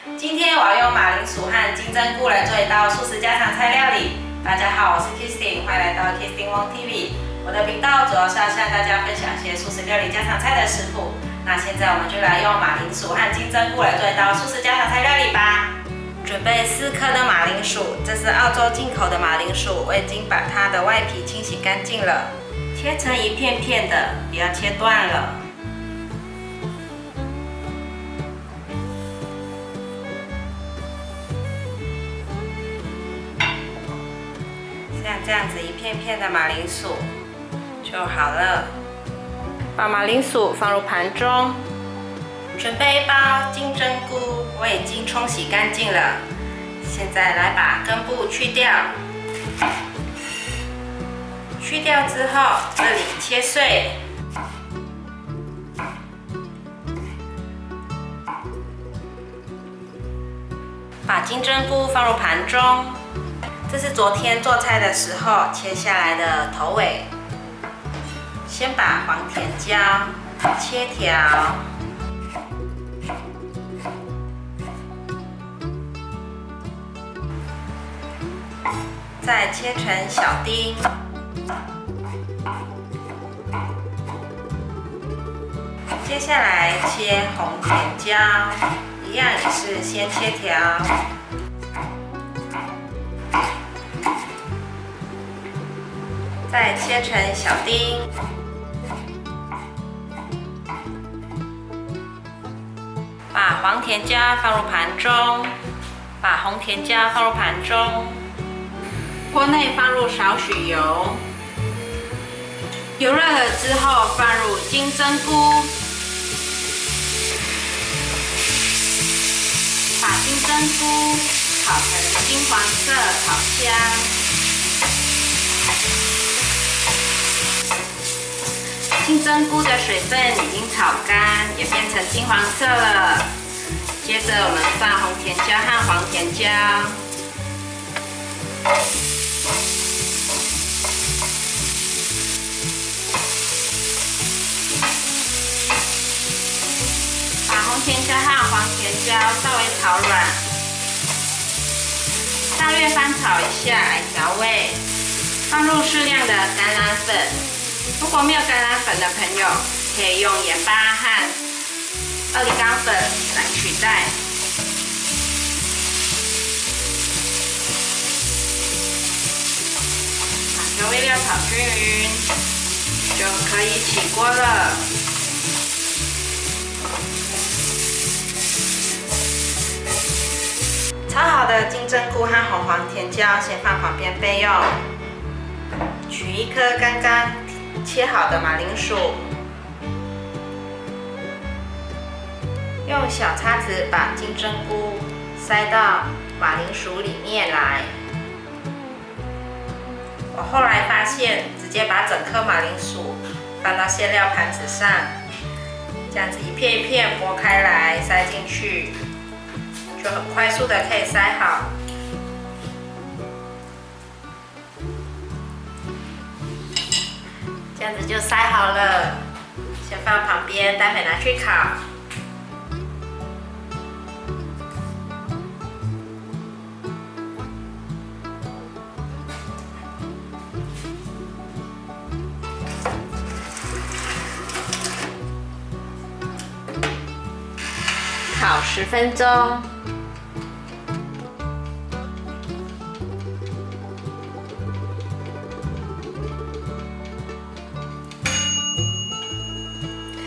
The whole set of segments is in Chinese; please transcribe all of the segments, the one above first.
今天我要用马铃薯和金针菇来做一道素食家常菜料理。大家好，我是 Kristin， 欢迎来到 Kristin Wong TV。我的频道主要是要向大家分享一些素食料理家常菜的食谱。那现在我们就来用马铃薯和金针菇来做一道素食家常菜料理吧。准备4颗的马铃薯，这是澳洲进口的马铃薯，我已经把它的外皮清洗干净了，切成一片片的，不要切断了。像这样子一片片的马铃薯就好了。把马铃薯放入盘中，准备一包金针菇，我已经冲洗干净了。现在来把根部去掉，去掉之后，这里切碎。把金针菇放入盘中，这是昨天做菜的时候切下来的头尾。先把黄甜椒切条，再切成小丁。接下来切红甜椒，一样也是先切条，再切成小丁。把黄甜椒放入盘中，把红甜椒放入盘中，锅内放入少许油，油热了之后放入金针菇，把金针菇炒成金黄色，炒香。金针菇的水分已经炒干，也变成金黄色了。接着我们放红甜椒和黄甜椒，把红甜椒和黄甜椒稍微炒软，大略翻炒一下来调味，放入适量的橄榄粉。如果没有橄榄粉的朋友，可以用盐巴和奥利冈粉来取代。把调味料炒均匀，就可以起锅了。炒好的金针菇和红黄甜椒先放旁边备用。取1颗刚刚切好的马铃薯，用小叉子把金针菇塞到马铃薯里面来。我后来发现，直接把整颗马铃薯放到馅料盘子上，这样子一片一片剥开来塞进去，就很快速的可以塞好。这样子就塞好了，先放旁边，待会拿去烤。烤10分钟。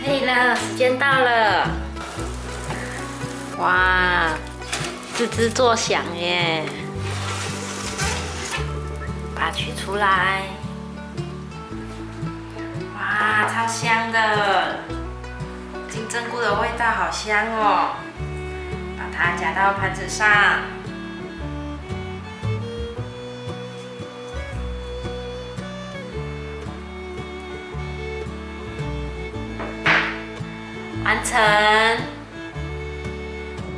可以了，时间到了。哇，吱吱作响耶！把它取出来。哇，超香的，金针菇的味道好香哦！把它夹到盘子上。完成！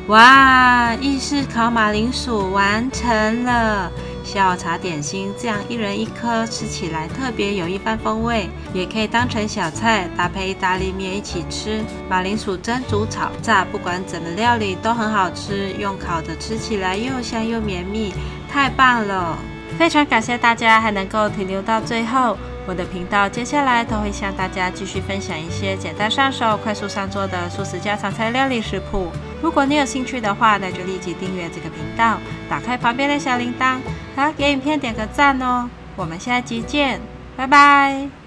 哇，意式烤马铃薯完成了！下午茶点心，这样一人一颗，吃起来特别有一番风味。也可以当成小菜，搭配意大利面一起吃。马铃薯蒸、煮、炒、炸，不管怎么料理都很好吃，用烤的吃起来又香又绵密，太棒了！非常感谢大家还能够停留到最后。我的频道接下来都会向大家继续分享一些简单上手、快速上桌的素食家常菜料理食谱。如果你有兴趣的话，那就立即订阅这个频道，打开旁边的小铃铛，还要给影片点个赞哦。我们下集见，拜拜。